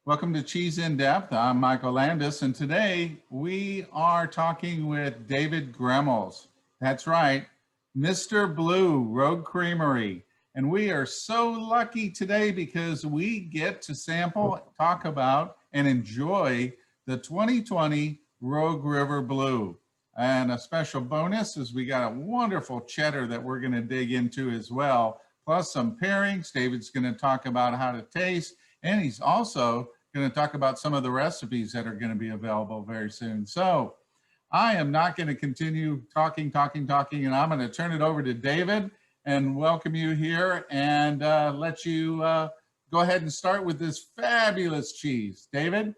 Welcome to Cheese in Depth. I'm Michael Landis, and today we are talking with David Gremmels. That's right, Mr. Blue, Rogue Creamery. And we are so lucky today because we get to sample, talk about, and enjoy the 2020 Rogue River Blue. And a special bonus is we got a wonderful cheddar that we're going to dig into as well, plus some pairings. David's going to talk about how to taste, and he's also going to talk about some of the recipes that are going to be available very soon. So I am not going to continue talking, and I'm going to turn it over to David and welcome you here and let you go ahead and start with this fabulous cheese. David?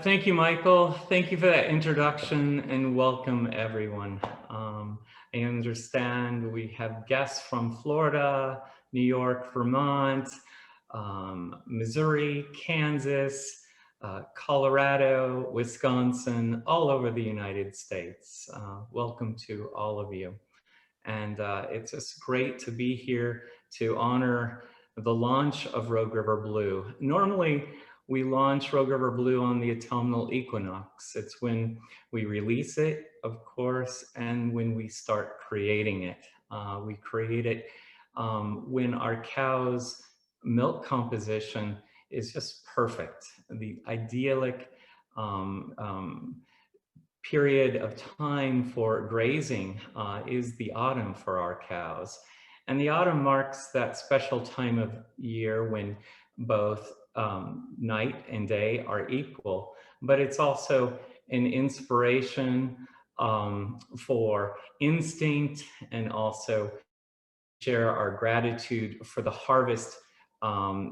Thank you, Michael. Thank you for that introduction and welcome everyone. I understand we have guests from Florida, New York, Vermont, Missouri, Kansas, Colorado, Wisconsin, all over the United States. Welcome to all of you. And it's just great to be here to honor the launch of Rogue River Blue. Normally, we launch Rogue River Blue on the autumnal equinox. It's when we release it, of course, and when we start creating it. We create it when our cows' milk composition is just perfect. The idyllic period of time for grazing is the autumn for our cows. And the autumn marks that special time of year when both night and day are equal, but it's also an inspiration for instinct and also share our gratitude for the harvest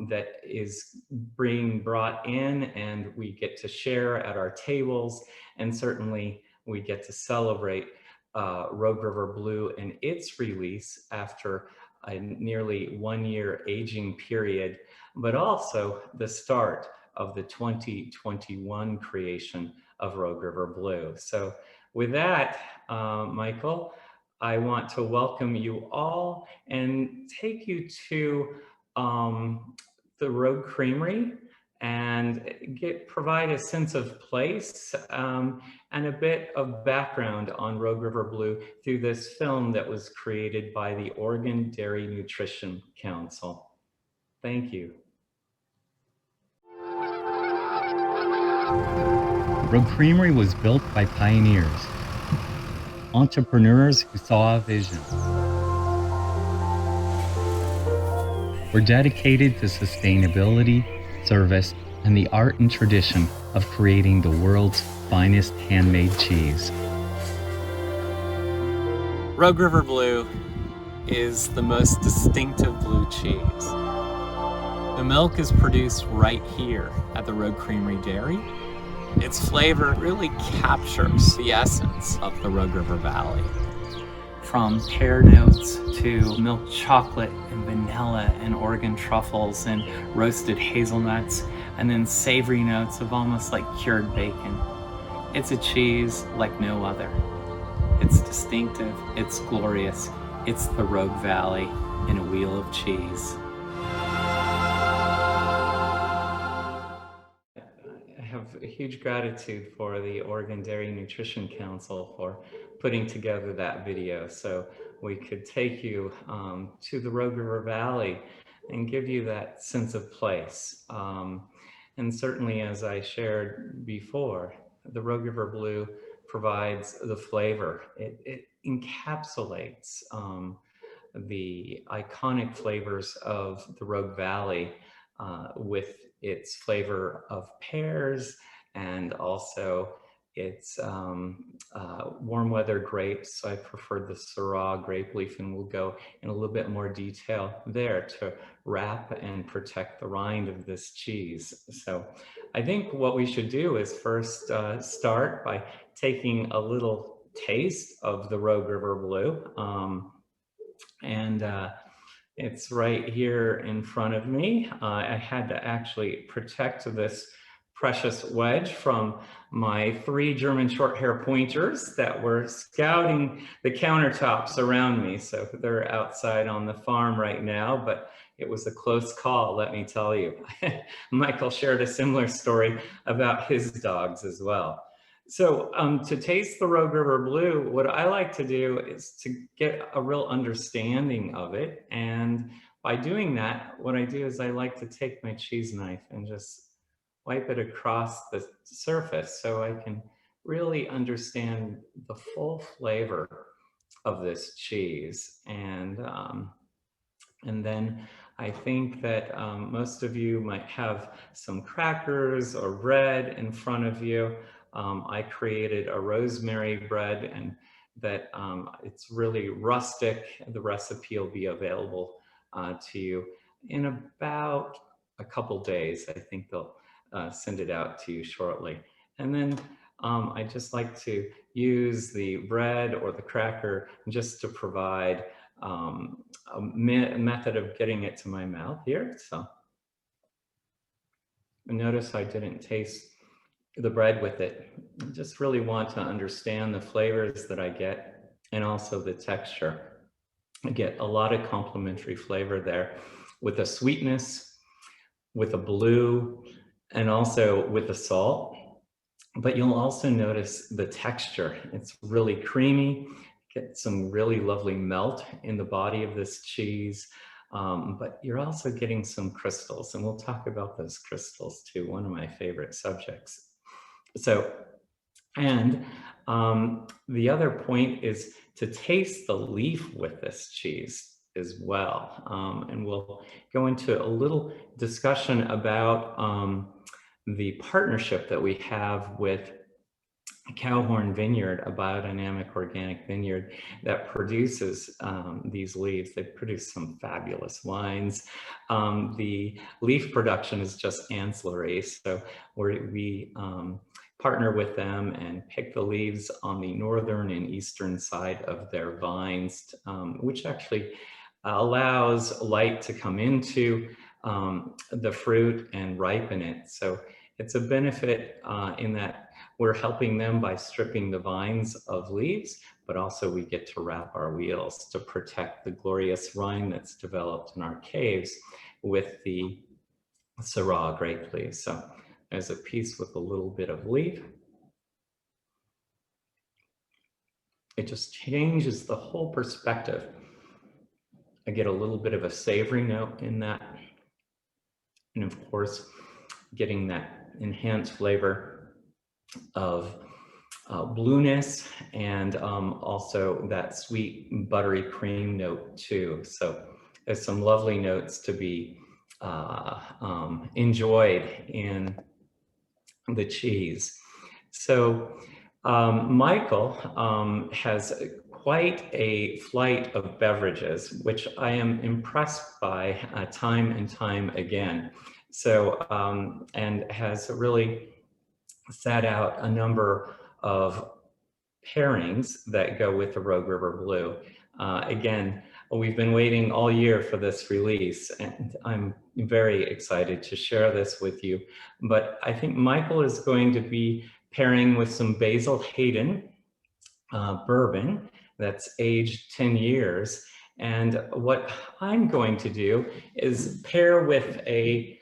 that is being brought in, and we get to share at our tables, and certainly we get to celebrate Rogue River Blue and its release after a nearly 1 year aging period, but also the start of the 2021 creation of Rogue River Blue. So with that, Michael, I want to welcome you all and take you to the Rogue Creamery and provide a sense of place and a bit of background on Rogue River Blue through this film that was created by the Oregon Dairy Nutrition Council. Thank you. Rogue Creamery was built by pioneers, entrepreneurs who saw a vision. We're dedicated to sustainability, service, and the art and tradition of creating the world's finest handmade cheese. Rogue River Blue is the most distinctive blue cheese. The milk is produced right here at the Rogue Creamery Dairy. Its flavor really captures the essence of the Rogue River Valley. From pear notes to milk chocolate and vanilla and Oregon truffles and roasted hazelnuts, and then savory notes of almost like cured bacon. It's a cheese like no other. It's distinctive, it's glorious, it's the Rogue Valley in a wheel of cheese. I have a huge gratitude for the Oregon Dairy Nutrition Council for putting together that video so we could take you to the Rogue River Valley and give you that sense of place. And certainly, as I shared before, the Rogue River Blue provides the flavor. It encapsulates the iconic flavors of the Rogue Valley with its flavor of pears and also its warm weather grapes. So I preferred the Syrah grape leaf, and we'll go in a little bit more detail there to wrap and protect the rind of this cheese. So I think what we should do is first start by taking a little taste of the Rogue River Blue. It's right here in front of me. I had to actually protect this precious wedge from my 3 German short hair pointers that were scouting the countertops around me. So they're outside on the farm right now, but it was a close call, let me tell you. Michael shared a similar story about his dogs as well. So to taste the Rogue River Blue, what I like to do is to get a real understanding of it. And by doing that, what I do is I like to take my cheese knife and just wipe it across the surface so I can really understand the full flavor of this cheese. And then I think that most of you might have some crackers or bread in front of you. I created a rosemary bread, and that it's really rustic. The recipe will be available to you in about a couple days. I think they'll send it out to you shortly. And then I just like to use the bread or the cracker just to provide a method of getting it to my mouth here. So notice I didn't taste the bread with it. I just really want to understand the flavors that I get and also the texture. I get a lot of complementary flavor there with a sweetness, with a blue, and also with the salt. But you'll also notice the texture. It's really creamy. Get some really lovely melt in the body of this cheese. But you're also getting some crystals, and we'll talk about those crystals too, one of my favorite subjects. So, and the other point is to taste the leaf with this cheese as well. And we'll go into a little discussion about the partnership that we have with Cowhorn Vineyard, a biodynamic organic vineyard that produces these leaves. They produce some fabulous wines. The leaf production is just ancillary, so we partner with them and pick the leaves on the northern and eastern side of their vines, which actually allows light to come into the fruit and ripen it. So it's a benefit in that we're helping them by stripping the vines of leaves, but also we get to wrap our wheels to protect the glorious rind that's developed in our caves with the Syrah grape leaves. So there's a piece with a little bit of leaf. It just changes the whole perspective. I get a little bit of a savory note in that. And of course, getting that enhanced flavor of blueness and also that sweet buttery cream note too. So there's some lovely notes to be enjoyed in the cheese. So Michael has quite a flight of beverages, which I am impressed by time and time again. So, and has really set out a number of pairings that go with the Rogue River Blue. Again, we've been waiting all year for this release, and I'm very excited to share this with you. But I think Michael is going to be pairing with some Basil Hayden bourbon that's aged 10 years. And what I'm going to do is pair with a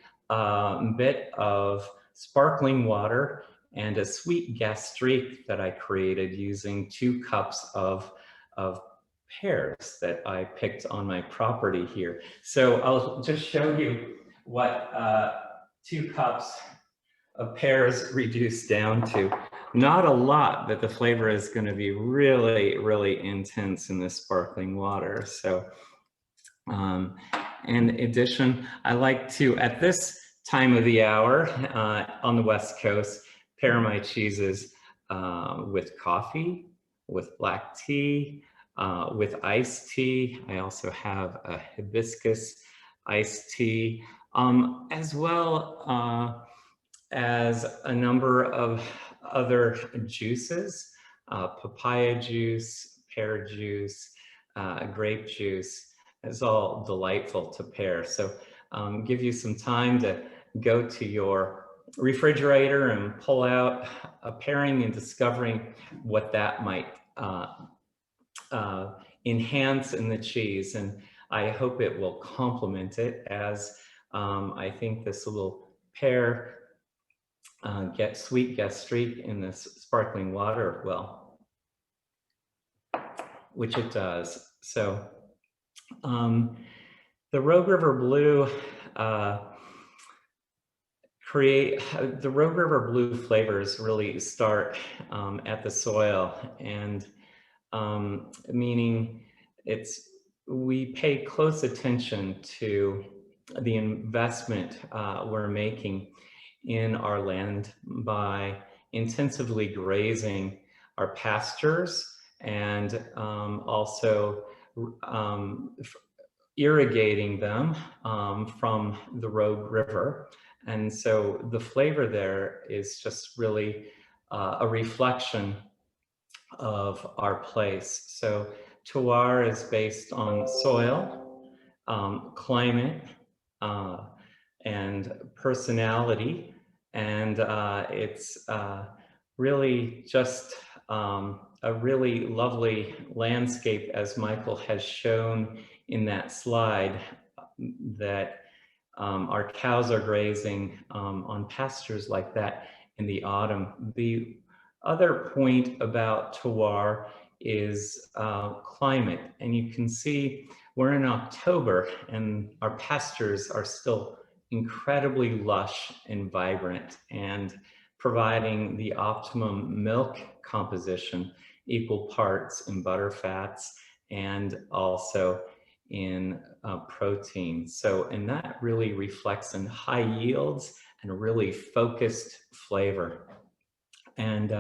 bit of sparkling water and a sweet gastrique that I created using 2 cups of pears that I picked on my property here. So I'll just show you what 2 cups of pears reduced down to. Not a lot, but the flavor is going to be really, really intense in this sparkling water. So in addition, I like to, at this time of the hour on the West Coast, pair my cheeses with coffee, with black tea, with iced tea. I also have a hibiscus iced tea, as well as a number of other juices, papaya juice, pear juice, grape juice. It's all delightful to pair. So give you some time to go to your refrigerator and pull out a pairing and discovering what that might enhance in the cheese. And I hope it will complement it, as I think this little pear sweet gastrique in this sparkling water will, which it does. So the Rogue River Blue the Rogue River Blue flavors really start at the soil, and meaning we pay close attention to the investment we're making in our land by intensively grazing our pastures and also irrigating them from the Rogue River. And so the flavor there is just really a reflection of our place. So Terroir is based on soil, climate, and personality. And it's really just a really lovely landscape, as Michael has shown in that slide, that our cows are grazing on pastures like that in the autumn. The other point about Terroir is climate. And you can see we're in October and our pastures are still incredibly lush and vibrant and providing the optimum milk composition, equal parts in butter fats and also in protein. So, and that really reflects in high yields and a really focused flavor. And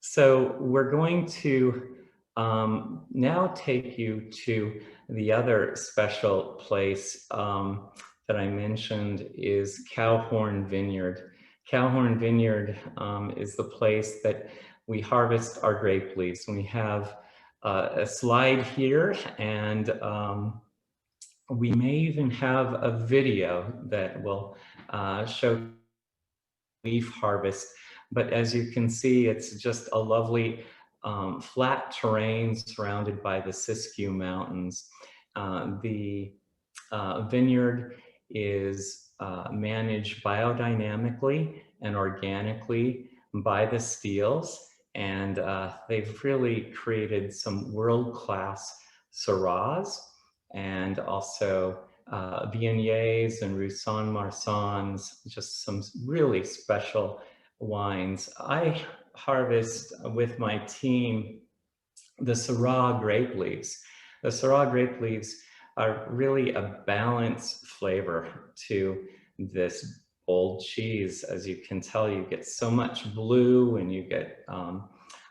so we're going to now take you to the other special place that I mentioned is Cowhorn Vineyard. Cowhorn Vineyard is the place that we harvest our grape leaves. We have a slide here, and we may even have a video that will show leaf harvest. But as you can see, it's just a lovely flat terrain surrounded by the Siskiyou Mountains. The vineyard is managed biodynamically and organically by the Steels, and they've really created some world-class Syrahs and also Viogniers and Roussanne Marsannes, just some really special wines. I harvest with my team the Syrah grape leaves. The Syrah grape leaves are really a balanced flavor to this bold cheese. As you can tell, you get so much blue, and you get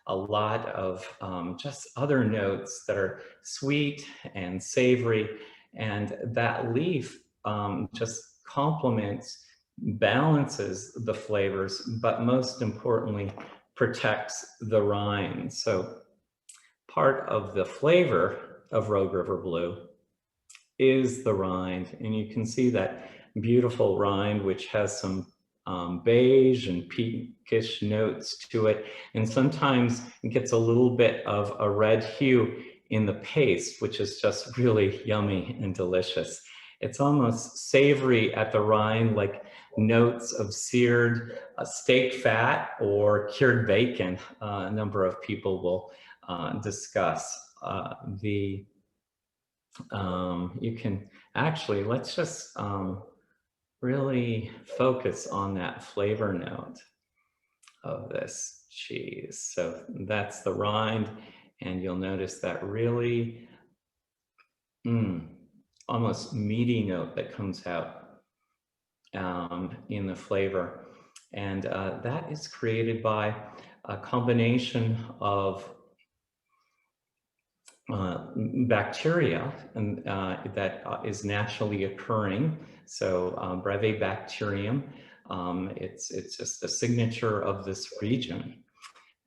a lot of just other notes that are sweet and savory, and that leaf just complements, balances the flavors, but most importantly, protects the rind. So part of the flavor of Rogue River Blue is the rind, and you can see that beautiful rind, which has some beige and pinkish notes to it, and sometimes it gets a little bit of a red hue in the paste, which is just really yummy and delicious. It's almost savory at the rind, like notes of seared steak fat or cured bacon. A number of people will discuss. You can actually, let's just really focus on that flavor note of this cheese. So that's the rind, and you'll notice that really almost meaty note that comes out in the flavor. And that is created by a combination of bacteria and that is naturally occurring. So Brevibacterium, it's just a signature of this region.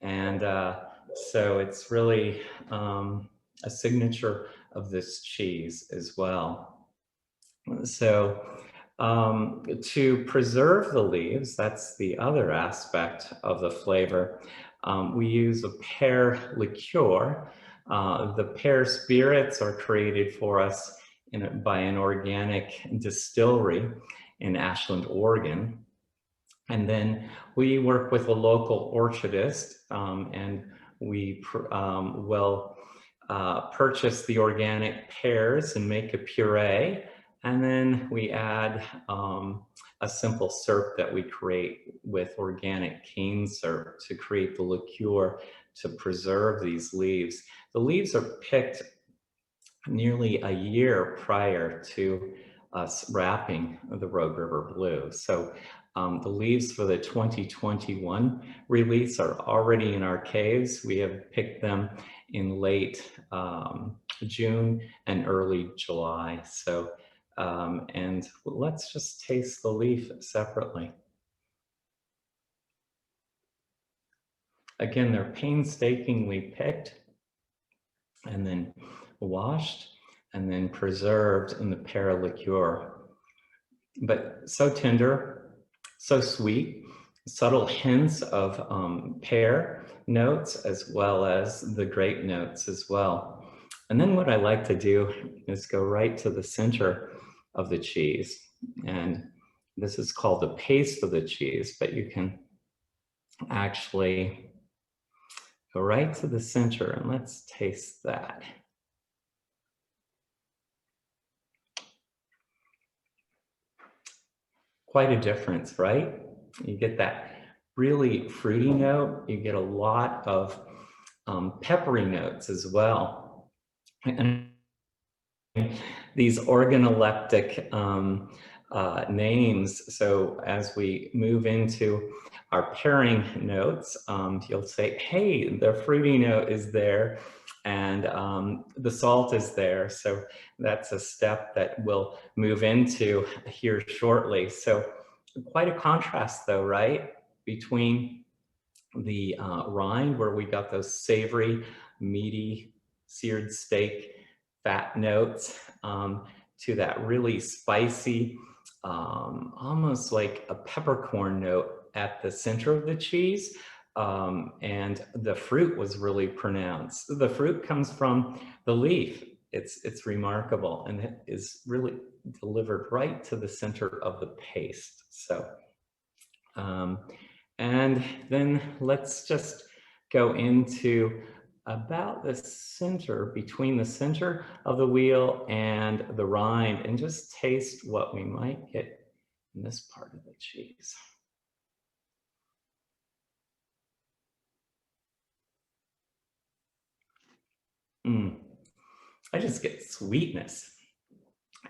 And so it's really a signature of this cheese as well. So To preserve the leaves, that's the other aspect of the flavor, we use a pear liqueur. The pear spirits are created for us by an organic distillery in Ashland, Oregon. And then we work with a local orchardist, and we will purchase the organic pears and make a puree. And then we add a simple syrup that we create with organic cane syrup to create the liqueur to preserve these leaves. The leaves are picked nearly a year prior to us wrapping the Rogue River Blue. So the leaves for the 2021 release are already in our caves. We have picked them in late June and early July. So, and let's just taste the leaf separately. Again, they're painstakingly picked and then washed and then preserved in the pear liqueur. But so tender, so sweet, subtle hints of pear notes as well as the grape notes as well. And then what I like to do is go right to the center of the cheese. And this is called the paste of the cheese, but you can actually go right to the center and let's taste that. Quite a difference, right? You get that really fruity note. You get a lot of peppery notes as well. And these organoleptic names. So as we move into our pairing notes, you'll say, hey, the fruity note is there and the salt is there. So that's a step that we'll move into here shortly. So quite a contrast though, right? Between the rind, where we got those savory, meaty, seared steak, fat notes, to that really spicy, almost like a peppercorn note at the center of the cheese. And the fruit was really pronounced. The fruit comes from the leaf. It's remarkable, and it is really delivered right to the center of the paste. So, and then let's just go into about the center, between the center of the wheel and the rind, and just taste what we might get in this part of the cheese. I just get sweetness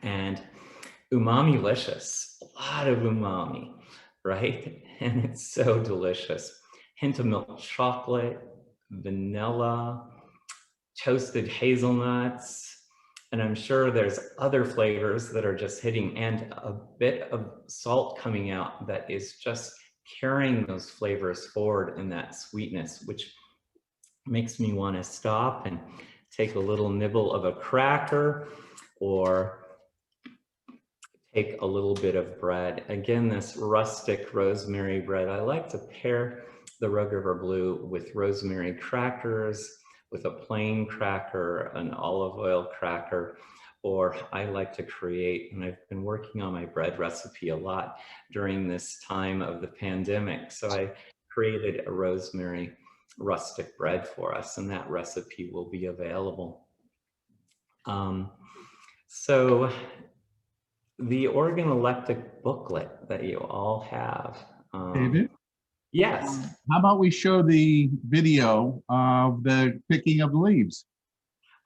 and umami-licious, a lot of umami, right? And it's so delicious. Hint of milk chocolate, vanilla, toasted hazelnuts, and I'm sure there's other flavors that are just hitting, and a bit of salt coming out that is just carrying those flavors forward in that sweetness, which makes me want to stop and take a little nibble of a cracker or take a little bit of bread. Again, this rustic rosemary bread. I like to pair the Rogue River Blue with rosemary crackers, with a plain cracker, an olive oil cracker, or I like to create, and I've been working on my bread recipe a lot during this time of the pandemic. So I created a rosemary rustic bread for us, and that recipe will be available. So the organoleptic booklet that you all have. David? Yes. How about we show the video of the picking of the leaves?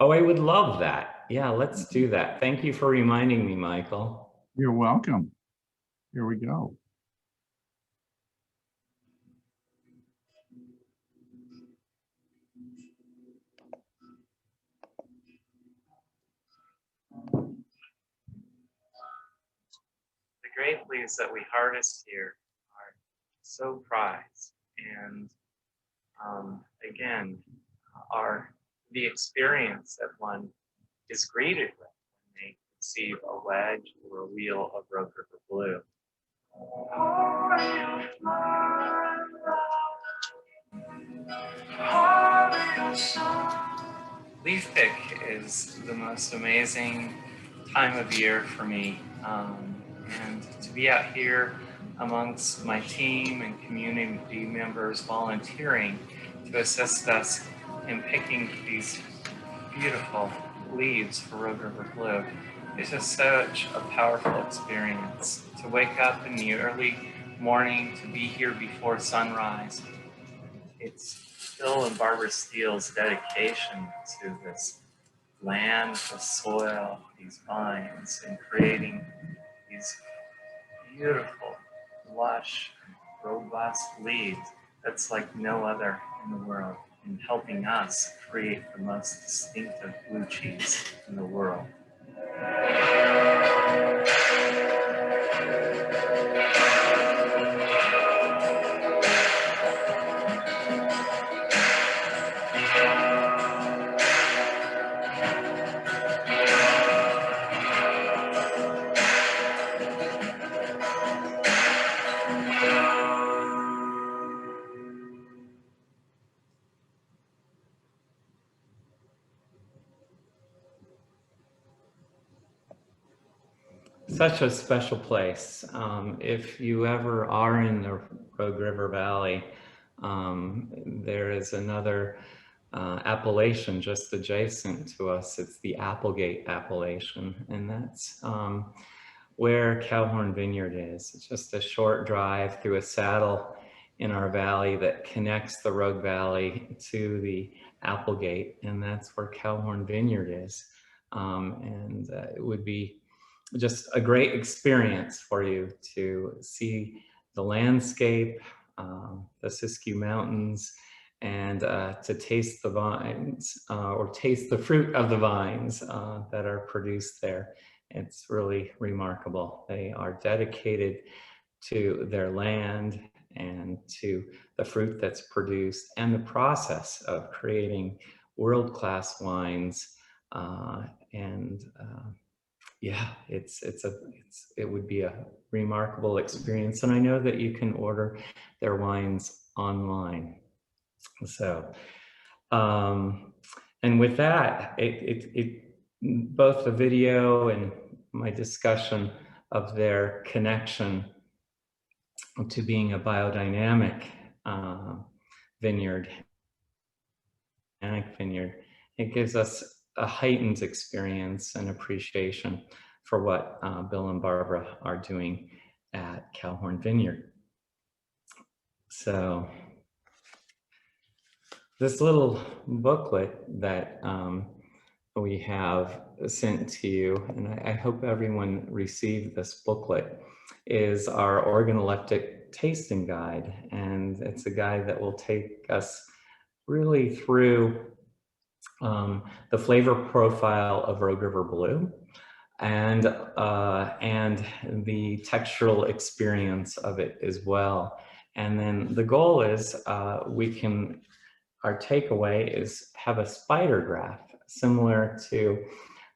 Oh, I would love that. Yeah, let's do that. Thank you for reminding me, Michael. You're welcome. Here we go. The grape leaves that we harvest here are so prized, and again, are the experience that one is greeted with when they receive a wedge or a wheel of Rogue River Blue. Leaf pick is the most amazing time of year for me. And to be out here amongst my team and community members volunteering to assist us in picking these beautiful leaves for Rogue River Blue. It's just such a powerful experience to wake up in the early morning, to be here before sunrise. It's Bill and Barbara Steele's dedication to this land, the soil, these vines, and creating these beautiful, lush, robust leaves that's like no other in the world, and helping us create the most distinctive blue cheese in the world. Such a special place. If you ever are in the Rogue River Valley, there is another appellation just adjacent to us. It's the Applegate appellation, and that's where Cowhorn Vineyard is. It's just a short drive through a saddle in our valley that connects the Rogue Valley to the Applegate, and that's where Cowhorn Vineyard is. It would be just a great experience for you to see the landscape, the Siskiyou Mountains, and to taste the vines or taste the fruit of the vines that are produced there. It's really remarkable. They are dedicated to their land and to the fruit that's produced and the process of creating world-class wines. Yeah, it would be a remarkable experience. And I know that you can order their wines online. So, and with that, both the video and my discussion of their connection to being a biodynamic vineyard, it gives us a heightened experience and appreciation for what Bill and Barbara are doing at Cowhorn Vineyard. So this little booklet that we have sent to you, and I hope everyone received this booklet, is our Organoleptic tasting guide. And it's a guide that will take us really through the flavor profile of Rogue River Blue and the textural experience of it as well. And then the goal is our takeaway is have a spider graph similar to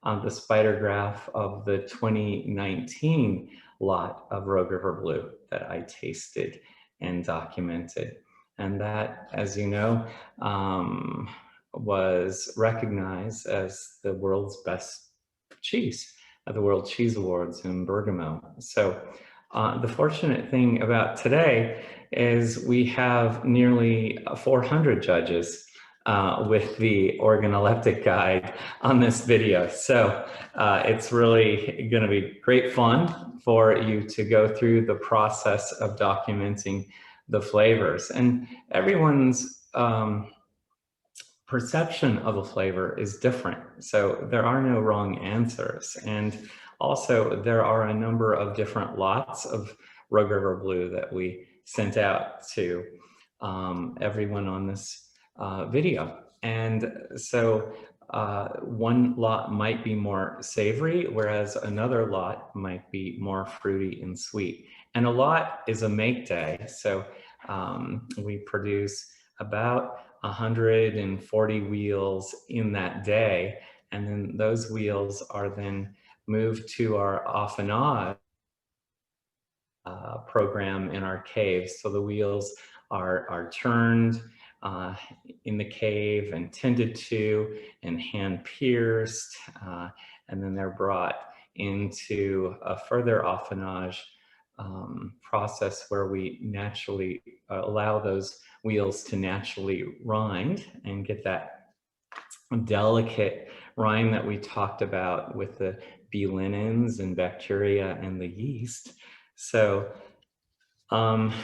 the spider graph of the 2019 lot of Rogue River Blue that I tasted and documented. And that, as you know, was recognized as the world's best cheese at the World Cheese Awards in Bergamo. So the fortunate thing about today is we have nearly 400 judges with the Organoleptic guide on this video. So it's really going to be great fun for you to go through the process of documenting the flavors. And everyone's perception of a flavor is different. So there are no wrong answers. And also there are a number of different lots of Rogue River Blue that we sent out to everyone on this video. And so one lot might be more savory, whereas another lot might be more fruity and sweet. And a lot is a make day. So we produce about 140 wheels in that day. And then those wheels are then moved to our affinage program in our caves. So the wheels are turned in the cave and tended to and hand pierced, and then they're brought into a further affinage process where we naturally allow those wheels to naturally rind and get that delicate rind that we talked about with the bee linens and bacteria and the yeast. So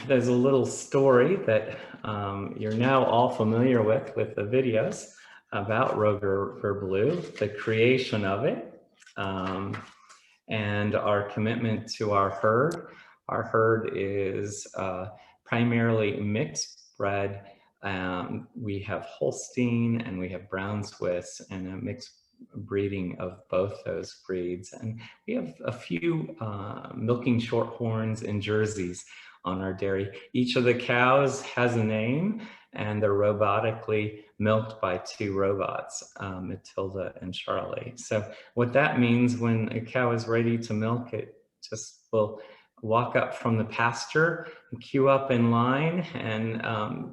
there's a little story that you're now all familiar with the videos about Rogue Blue, the creation of it, and our commitment to our herd. Our herd is primarily mixed bred. We have Holstein and we have Brown Swiss and a mixed breeding of both those breeds. And we have a few milking shorthorns and Jerseys on our dairy. Each of the cows has a name and they're robotically milked by two robots, Matilda and Charlie. So what that means when a cow is ready to milk, it just will walk up from the pasture and queue up in line, and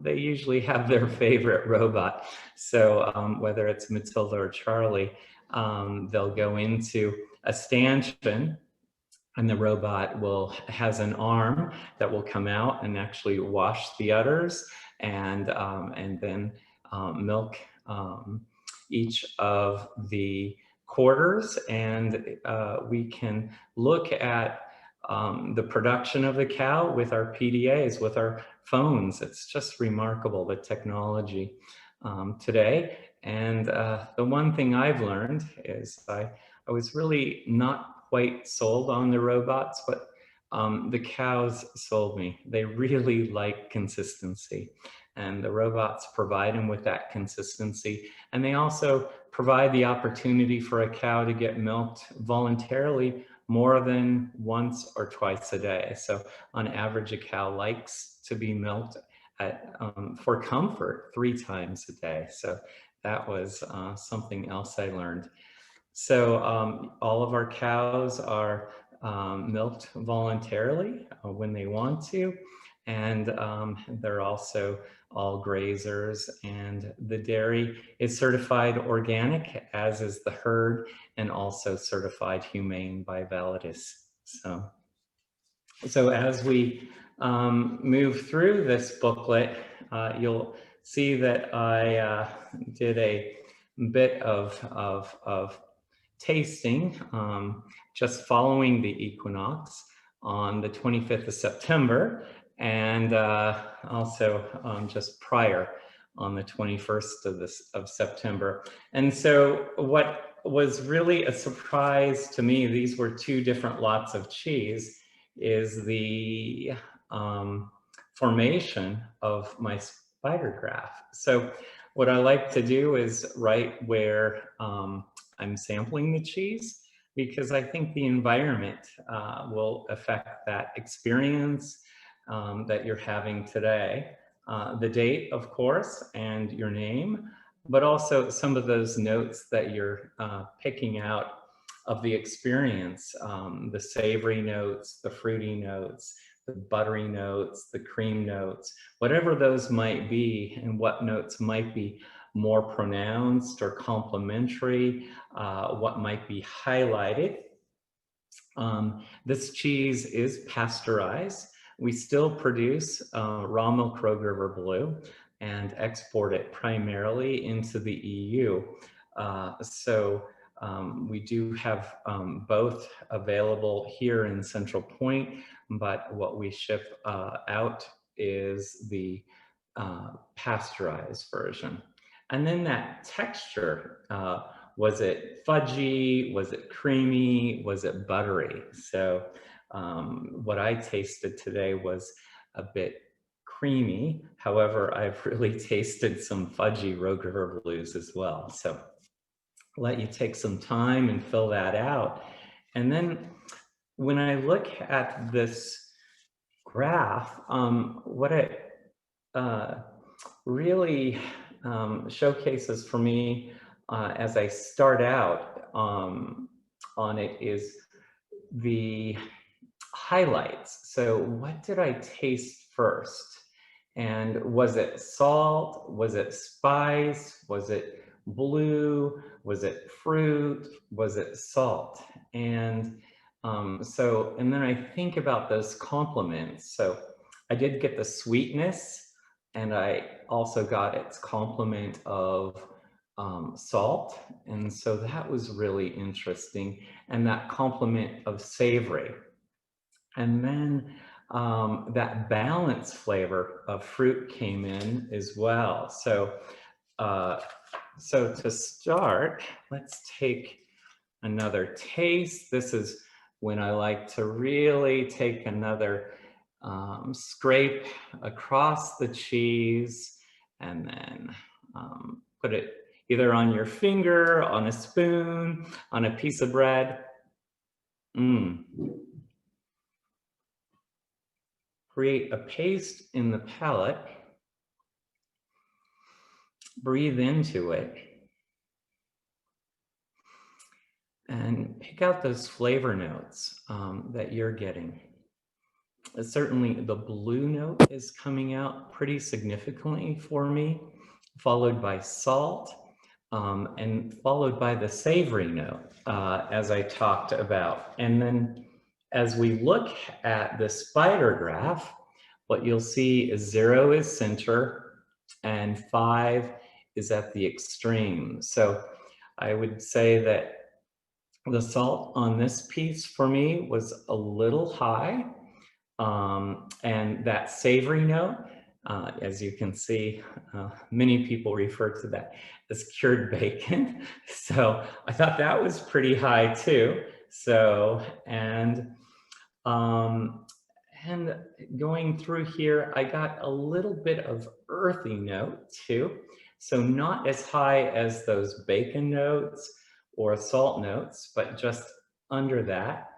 they usually have their favorite robot. So whether it's Matilda or Charlie, they'll go into a stanchion and the robot has an arm that will come out and actually wash the udders and then milk each of the quarters. And we can look at the production of the cow with our PDAs, with our phones. It's just remarkable, the technology today. And the one thing I've learned is I was really not quite sold on the robots, but the cows sold me. They really like consistency, and the robots provide them with that consistency. And they also provide the opportunity for a cow to get milked voluntarily more than once or twice a day. So on average, a cow likes to be milked for comfort 3 times a day. So that was something else I learned. So all of our cows are milked voluntarily when they want to, and they're also all grazers, and the dairy is certified organic, as is the herd, and also certified humane by Validus. So as we move through this booklet, you'll see that I did a bit of tasting just following the equinox on the 25th of September, and also just prior on the 21st of September. And so what was really a surprise to me, these were 2 different lots of cheese, is the formation of my spider graph. So what I like to do is right where I'm sampling the cheese, because I think the environment will affect that experience that you're having today. The date, of course, and your name, but also some of those notes that you're picking out of the experience, the savory notes, the fruity notes, the buttery notes, the cream notes, whatever those might be, and what notes might be more pronounced or complementary, what might be highlighted. This cheese is pasteurized. We still produce raw milk Rogue River Blue and export it primarily into the EU. We do have both available here in Central Point, but what we ship out is the pasteurized version. And then that texture, was it fudgy? Was it creamy? Was it buttery? So what I tasted today was a bit creamy. However, I've really tasted some fudgy Rogue River Blues as well. So let you take some time and fill that out. And then when I look at this graph, what it really showcases for me as I start out on it is the highlights. So what did I taste first? And was it salt? Was it spice? Was it blue? Was it fruit? Was it salt? And and then I think about those complements. So I did get the sweetness, and I also got its complement of salt. And so that was really interesting. And that complement of savory. And then that balanced flavor of fruit came in as well. So, so to start, let's take another taste. This is when I like to really take another scrape across the cheese, and then put it either on your finger, on a spoon, on a piece of bread. Create a paste in the palate, breathe into it, and pick out those flavor notes that you're getting. Certainly the blue note is coming out pretty significantly for me, followed by salt, and followed by the savory note, as I talked about. And then as we look at the spider graph, what you'll see is 0 is center and 5 is at the extreme. So I would say that the salt on this piece for me was a little high, and that savory note, as you can see, many people refer to that as cured bacon. So I thought that was pretty high too. So, and going through here, I got a little bit of earthy note too. So not as high as those bacon notes or salt notes, but just under that.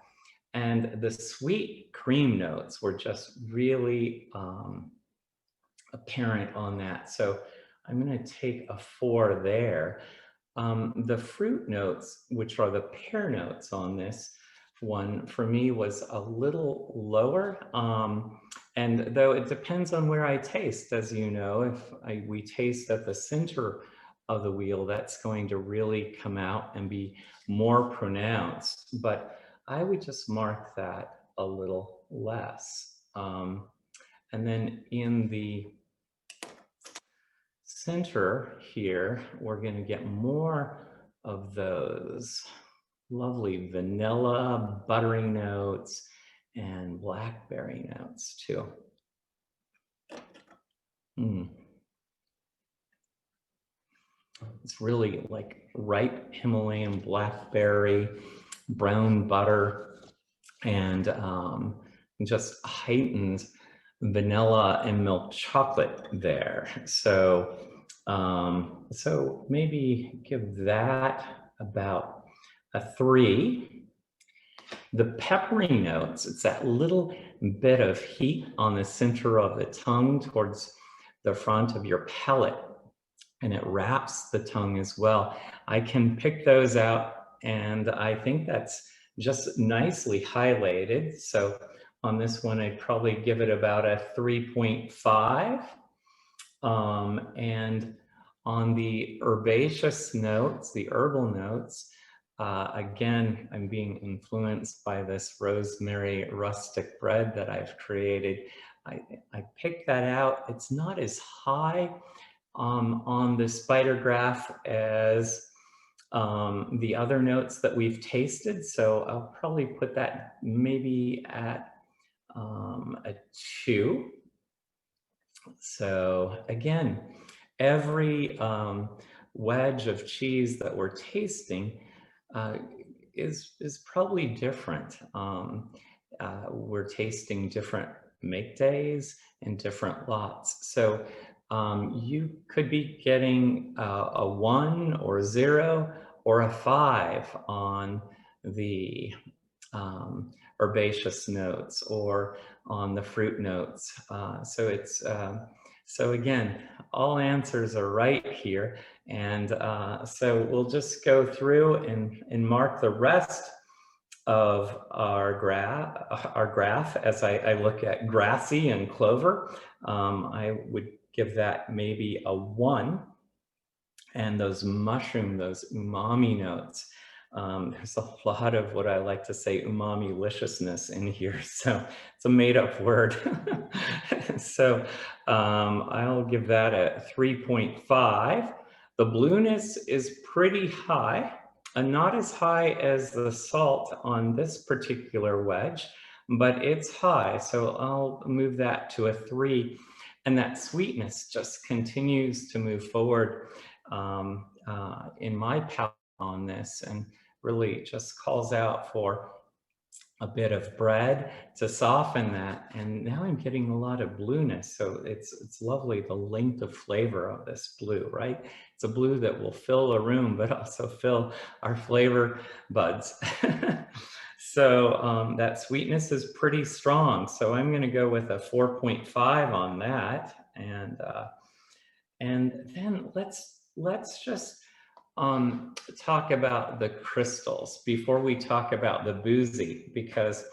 And the sweet cream notes were just really apparent on that. So I'm going to take a 4 there. The fruit notes, which are the pear notes on this one, for me was a little lower. And though it depends on where I taste, as you know, if we taste at the center of the wheel, that's going to really come out and be more pronounced. But I would just mark that a little less. And then in the center here, we're going to get more of those lovely vanilla, buttery notes and blackberry notes too. It's really like ripe Himalayan blackberry, brown butter, and just heightened vanilla and milk chocolate there. So, so maybe give that about a 3. The peppery notes, it's that little bit of heat on the center of the tongue towards the front of your palate, and it wraps the tongue as well. I can pick those out, and I think that's just nicely highlighted. So on this one, I'd probably give it about a 3.5. And on the herbaceous notes, the herbal notes, again, I'm being influenced by this rosemary rustic bread that I've created. I picked that out. It's not as high on the spider graph as the other notes that we've tasted. So I'll probably put that maybe at a 2. So again, every wedge of cheese that we're tasting is probably different. We're tasting different make days and different lots. So you could be getting a 1 or 0 or a 5 on the herbaceous notes or on the fruit notes. So it's so again, all answers are right here, and so we'll just go through and mark the rest of our graph, as I look at grassy and clover, I would give that maybe a 1. And those those umami notes, there's a lot of what I like to say umami-liciousness in here. So it's a made-up word. So I'll give that a 3.5. The blueness is pretty high, and not as high as the salt on this particular wedge, but it's high. So I'll move that to a 3. And that sweetness just continues to move forward in my palate on this, and really just calls out for a bit of bread to soften that. And now I'm getting a lot of blueness. So it's lovely, the length of flavor of this blue, right? It's a blue that will fill a room, but also fill our flavor buds. So that sweetness is pretty strong. So I'm going to go with a 4.5 on that. And then let's just talk about the crystals before we talk about the boozy, because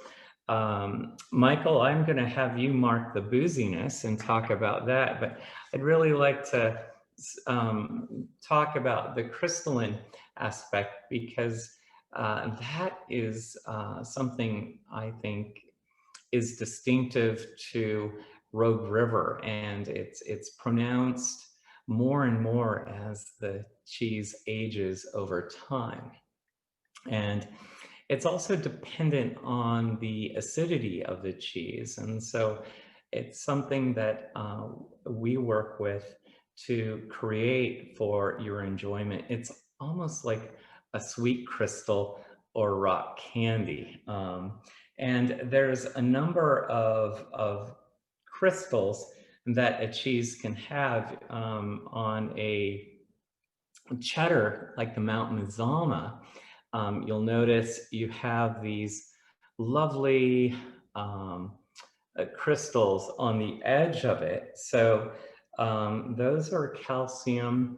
Michael, I'm going to have you mark the booziness and talk about that, but I'd really like to talk about the crystalline aspect, because that is something I think is distinctive to Rogue River, and it's pronounced more and more as the cheese ages over time. And it's also dependent on the acidity of the cheese. And so it's something that we work with to create for your enjoyment. It's almost like a sweet crystal or rock candy. And there's a number of crystals that a cheese can have on a cheddar, like the Mount Mazama. You'll notice you have these lovely crystals on the edge of it. So those are calcium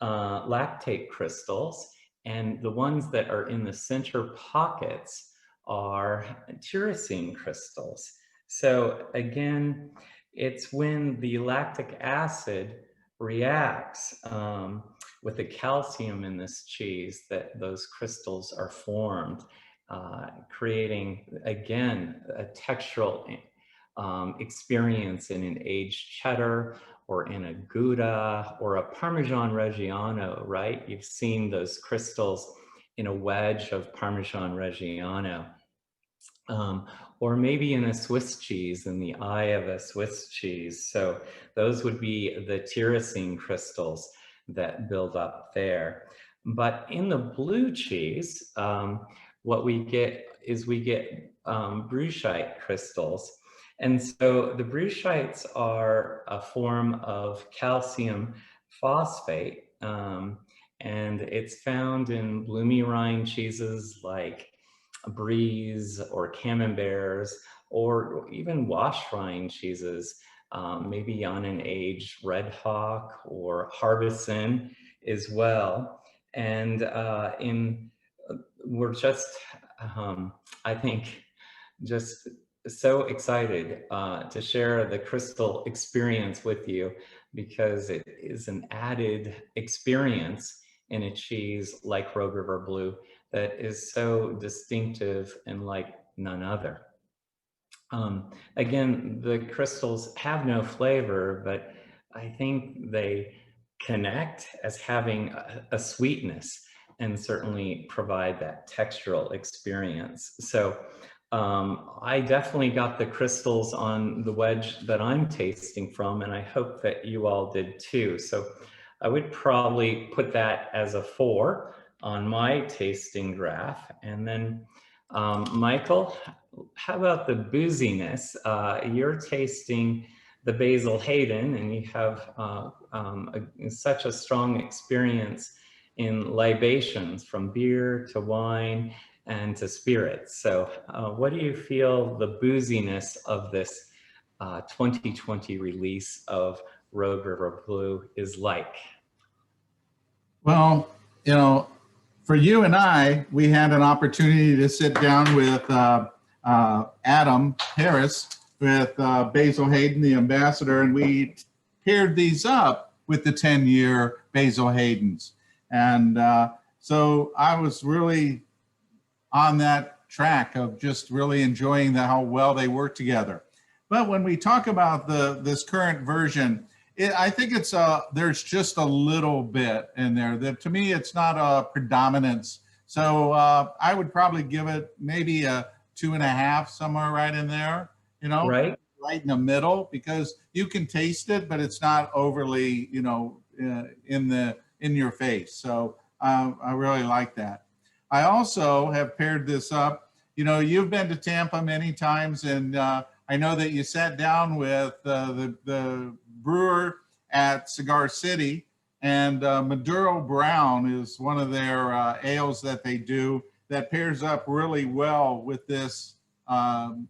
lactate crystals, and the ones that are in the center pockets are tyrosine crystals. So again, it's when the lactic acid reacts with the calcium in this cheese that those crystals are formed, creating, again, a textural experience in an aged cheddar or in a Gouda or a Parmesan Reggiano, right? You've seen those crystals in a wedge of Parmesan Reggiano. Or maybe in a Swiss cheese, in the eye of a Swiss cheese. So those would be the tyrosine crystals that build up there. But in the blue cheese, what we get is bruchite crystals. And so the bruchites are a form of calcium phosphate, and it's found in bloomy rind cheeses like Bries or Camemberts, or even wash rind cheeses, maybe on an aged Red Hawk or Harbison as well. And we're just, I think, just so excited to share the crystal experience with you, because it is an added experience in a cheese like Rogue River Blue that is so distinctive and like none other. Again, the crystals have no flavor, but I think they connect as having a sweetness and certainly provide that textural experience. So I definitely got the crystals on the wedge that I'm tasting from, and I hope that you all did too. So I would probably put that as a 4 on my tasting graph. And then Michael, how about the booziness? You're tasting the Basil Hayden, and you have such a strong experience in libations, from beer to wine and to spirits. So what do you feel the booziness of this 2020 release of Rogue River Blue is like? Well, you know, for you and I, we had an opportunity to sit down with Adam Harris, with Basil Hayden, the ambassador, and we paired these up with the 10-year Basil Haydens. And so I was really on that track of just really enjoying how well they work together. But when we talk about this current version, I think it's there's just a little bit in there that, to me, it's not a predominance. So I would probably give it maybe a 2.5, somewhere right in there, you know, Right. right in the middle, because you can taste it, but it's not overly, you know, in your face. So I really like that. I also have paired this up. You know, you've been to Tampa many times, and I know that you sat down with the brewer at Cigar City, and Maduro Brown is one of their ales that they do that pairs up really well with this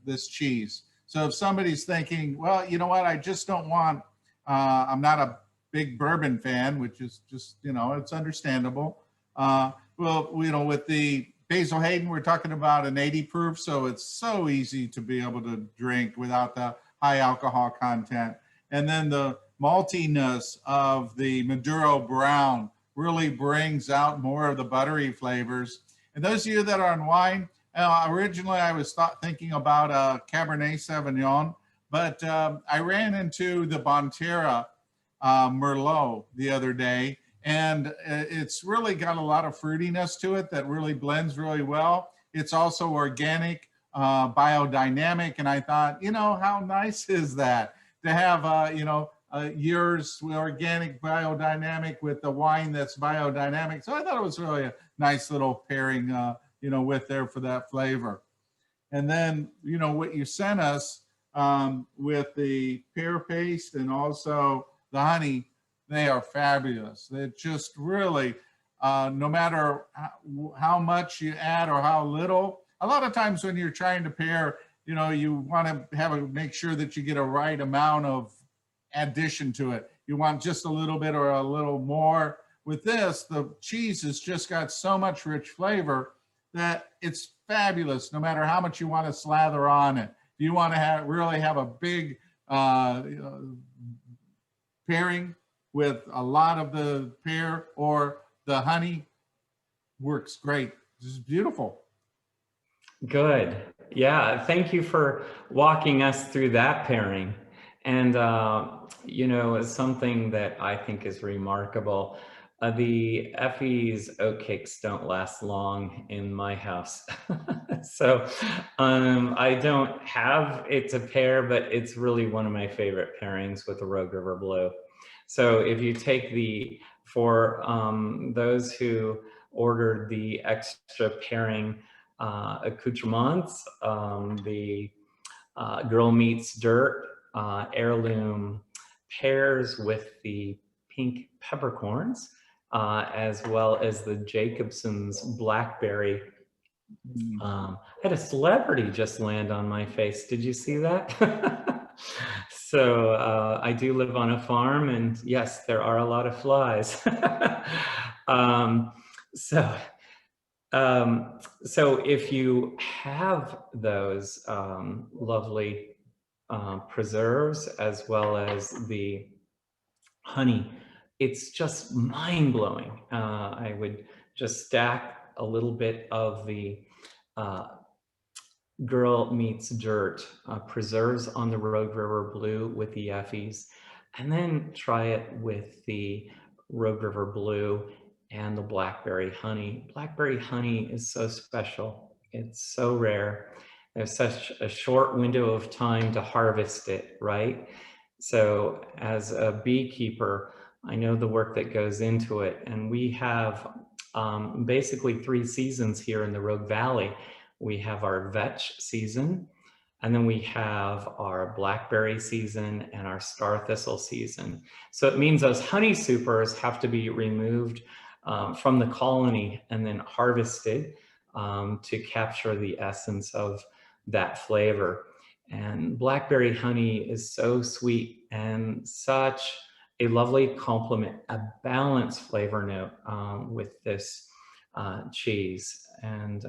this cheese. So if somebody's thinking, well, you know what, I just don't want, I'm not a big bourbon fan, which is just, you know, it's understandable. Well, you know, with the Basil Hayden, we're talking about an 80 proof, so it's so easy to be able to drink without the high alcohol content. And then the maltiness of the Maduro Brown really brings out more of the buttery flavors. And those of you that are on wine, originally I was thinking about a Cabernet Sauvignon, but I ran into the Bonterra Merlot the other day, and it's really got a lot of fruitiness to it that really blends really well. It's also organic, biodynamic, and I thought, you know, how nice is that to have, you know, yours organic, biodynamic with the wine that's biodynamic. So I thought it was really a nice little pairing, you know, with there for that flavor. And then, you know, what you sent us with the pear paste and also the honey, they are fabulous. They're just really, no matter how much you add or how little, a lot of times when you're trying to pair, you know, you want to make sure that you get a right amount of addition to it. You want just a little bit or a little more. With this, the cheese has just got so much rich flavor that it's fabulous, no matter how much you want to slather on it. If you want to really have a big pairing with a lot of the pear or the honey, works great. This is beautiful. Good. Yeah. Thank you for walking us through that pairing. And, you know, it's something that I think is remarkable. The Effie's Oatcakes don't last long in my house. So I don't have it to pair, but it's really one of my favorite pairings with the Rogue River Blue. So if you take for those who ordered the extra pairing accoutrements, the Girl Meets Dirt heirloom pears with the pink peppercorns, as well as the Jacobsen's Blackberry. I had a celebrity just land on my face. Did you see that? So I do live on a farm, and yes, there are a lot of flies. So if you have those lovely preserves as well as the honey, it's just mind-blowing. I would just stack a little bit of the Girl Meets Dirt preserves on the Rogue River Blue with the Effies, and then try it with the Rogue River Blue and the Blackberry Honey. Blackberry Honey is so special. It's so rare. There's such a short window of time to harvest it, right? So as a beekeeper, I know the work that goes into it. And we have basically 3 seasons here in the Rogue Valley. We have our vetch season, and then we have our blackberry season and our star thistle season. So it means those honey supers have to be removed from the colony and then harvested to capture the essence of that flavor. And blackberry honey is so sweet and such a lovely complement, a balanced flavor note with this cheese. And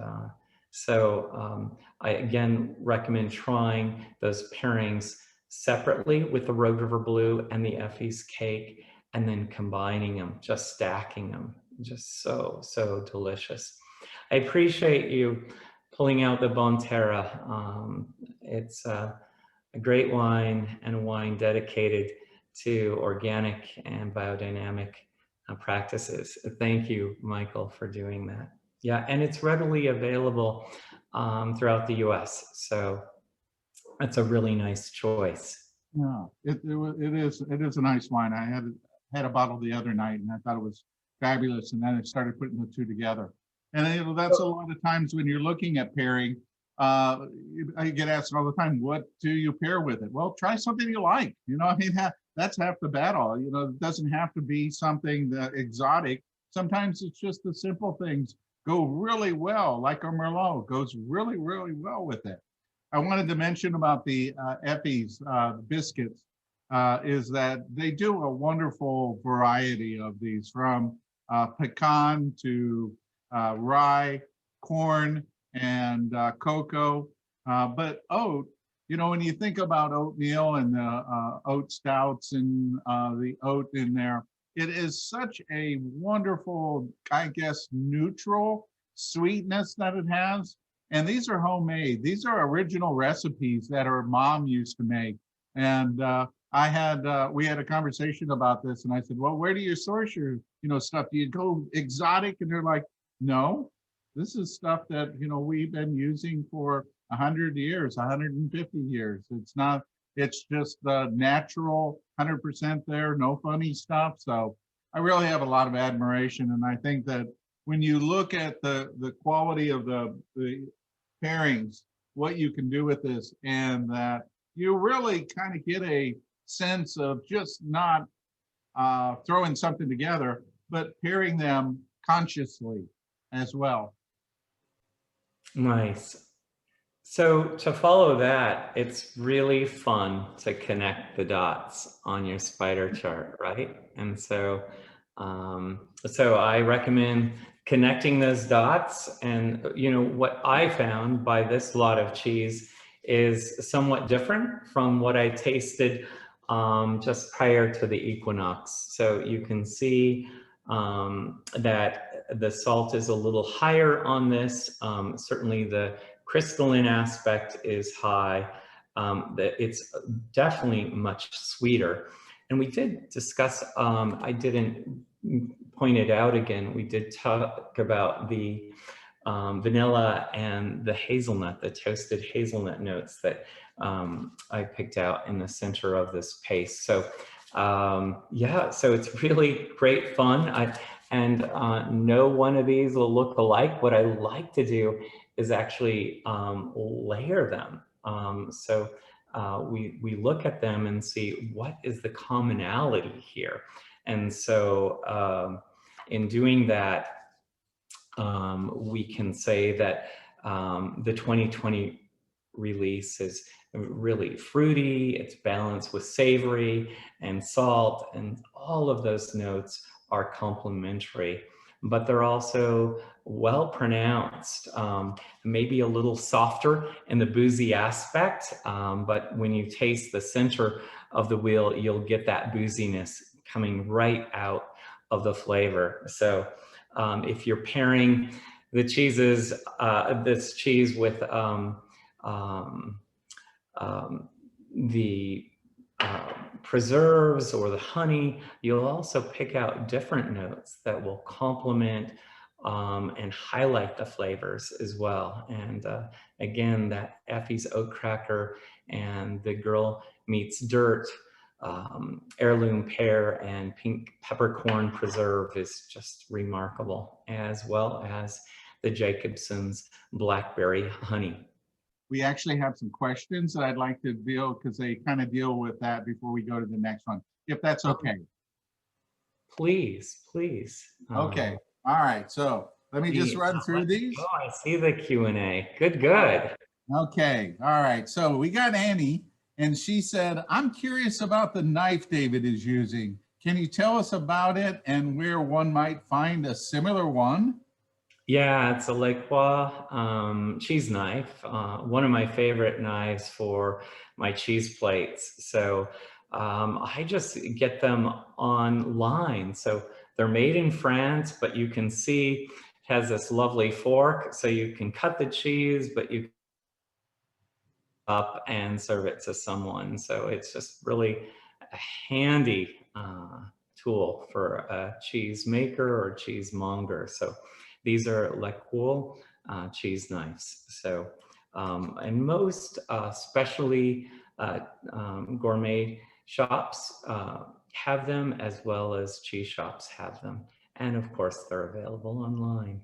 I again recommend trying those pairings separately with the Rogue River Blue and the Effie's cake, and then combining them, just stacking them. Just so, so delicious. I appreciate you pulling out the Bonterra. It's a great wine, and a wine dedicated to organic and biodynamic practices. Thank you, Michael, for doing that. Yeah, and it's readily available throughout the US. So that's a really nice choice. Yeah, it is a nice wine. I had a bottle the other night, and I thought it was fabulous. And then I started putting the two together. And that's a lot of times when you're looking at pairing. I get asked all the time, what do you pair with it? Well, try something you like. I mean, that's half the battle. It doesn't have to be something that exotic. Sometimes it's just the simple things go really well, like a Merlot goes really, really well with it. I wanted to mention about the Effie's biscuits is that they do a wonderful variety of these, from pecan to rye, corn, and cocoa. But oat, when you think about oatmeal and the oat stouts and the oat in there, it is such a wonderful, I guess, neutral sweetness that it has. And these are homemade. These are original recipes that our mom used to make. And we had a conversation about this, and I said, well, where do you source your, stuff? Do you go exotic? And they're like, no, this is stuff that, we've been using for 100 years, 150 years. It's just the natural 100% there, no funny stuff. So I really have a lot of admiration. And I think that when you look at the quality of the pairings, what you can do with this, and that you really kind of get a sense of just not throwing something together, but pairing them consciously as well. Nice. So to follow that, it's really fun to connect the dots on your spider chart, right? And so I recommend connecting those dots. And what I found by this lot of cheese is somewhat different from what I tasted just prior to the equinox. So you can see that the salt is a little higher on this. Certainly the crystalline aspect is high. That it's definitely much sweeter. And we did discuss, I didn't point it out again, we did talk about the vanilla and the hazelnut, the toasted hazelnut notes that I picked out in the center of this paste. So yeah, so it's really great fun. No one of these will look alike. What I like to do is actually layer them. So we look at them and see what is the commonality here. And so in doing that, we can say that the 2020 release is really fruity, it's balanced with savory and salt, and all of those notes are complementary, but they're also well pronounced, maybe a little softer in the boozy aspect, but when you taste the center of the wheel, you'll get that booziness coming right out of the flavor. So if you're pairing the cheeses, this cheese with the preserves or the honey, you'll also pick out different notes that will complement and highlight the flavors as well. And again, that Effie's oat cracker and the Girl Meets Dirt heirloom pear and pink peppercorn preserve is just remarkable, as well as the Jacobsen's Blackberry Honey. We actually have some questions that I'd like to deal, because they kind of deal with that before we go to the next one, if that's okay. Please, please. Okay. All right. So let me just run through these. Oh, I see the Q&A. Good, good. Okay. All right. So we got Annie, and she said, I'm curious about the knife David is using. Can you tell us about it and where one might find a similar one? Yeah, it's a Lacroix cheese knife, one of my favorite knives for my cheese plates. So I just get them online. So they're made in France, but you can see it has this lovely fork, so you can cut the cheese, but you up and serve it to someone. So it's just really a handy tool for a cheese maker or cheesemonger. So these are Lecoul cheese knives. So, and most specialty gourmet shops have them, as well as cheese shops have them. And of course, they're available online.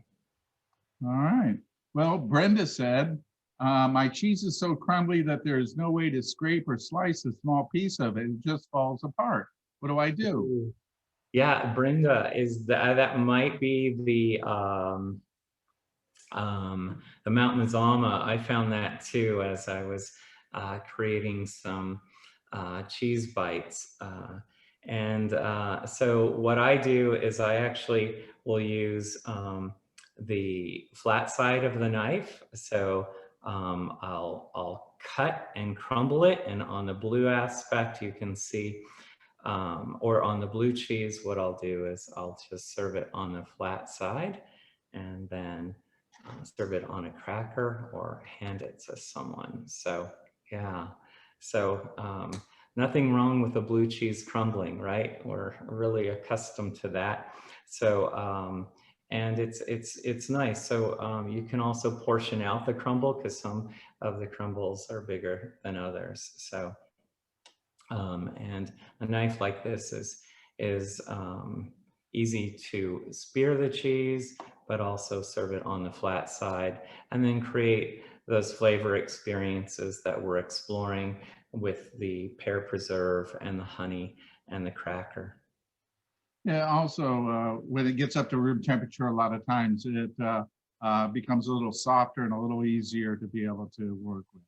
All right. Well, Brenda said, my cheese is so crumbly that there is no way to scrape or slice a small piece of it. It just falls apart. What do I do? Ooh. Yeah, Brenda, that might be the Mount Mazama. I found that too as I was creating some cheese bites. So what I do is I actually will use the flat side of the knife. So I'll cut and crumble it, and on the blue aspect you can see, or on the blue cheese, what I'll do is I'll just serve it on the flat side, and then serve it on a cracker or hand it to someone. So yeah, so nothing wrong with the blue cheese crumbling, right? We're really accustomed to that. So and it's nice. So you can also portion out the crumble, because some of the crumbles are bigger than others. So and a knife like this is easy to spear the cheese, but also serve it on the flat side, and then create those flavor experiences that we're exploring with the pear preserve and the honey and the cracker. Yeah, also, when it gets up to room temperature, a lot of times it becomes a little softer and a little easier to be able to work with.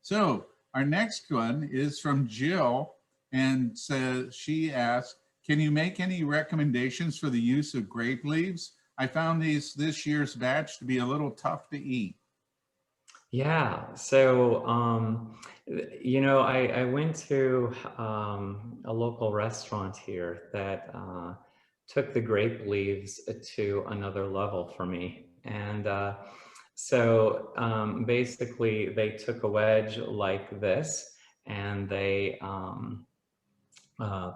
So our next one is from Jill, and says, she asked, can you make any recommendations for the use of grape leaves? I found this year's batch to be a little tough to eat. Yeah, so you know, I went to a local restaurant here that took the grape leaves to another level for me. And so basically they took a wedge like this, and they